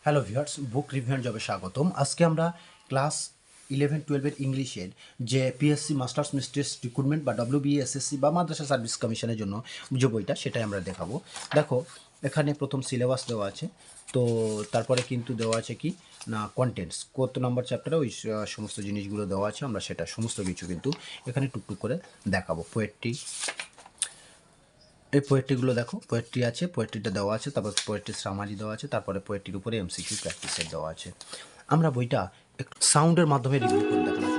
Hello viewers, book review and জবে স্বাগতম। আজকে আমরা ক্লাস 11-12 ইংলিশের যে পিএসসি মাস্টার্স মিস্ট্রেস রিক্রুটমেন্ট বা WBSSC বা মাদ্রাসা সার্ভিস কমিশনের জন্য যে বইটা সেটাই আমরা দেখাবো। দেখো, এখানে প্রথম সিলেবাস দেওয়া আছে, তো তারপরে কিন্তু দেওয়া আছে কি না কন্টেন্টস, কত নাম্বার চ্যাপ্টারে ওই সমস্ত জিনিসগুলো দেওয়া আছে, আমরা সেটা সমস্ত কিছু কিন্তু এখানে টুকটুক করে দেখাবো। পোয়েট্রি, এই পোয়েট্রিগুলো দেখো, পোয়েট্রি আছে, পোয়েট্রিটা দেওয়া আছে, তারপর পোয়েট্রি সামারি দেওয়া আছে, তারপরে পোয়েট্রির উপরে MCQ প্র্যাকটিস সেট দেওয়া আছে। আমরা বইটা একটু সাউন্ডের মাধ্যমে রিভিউ করে দেখানোর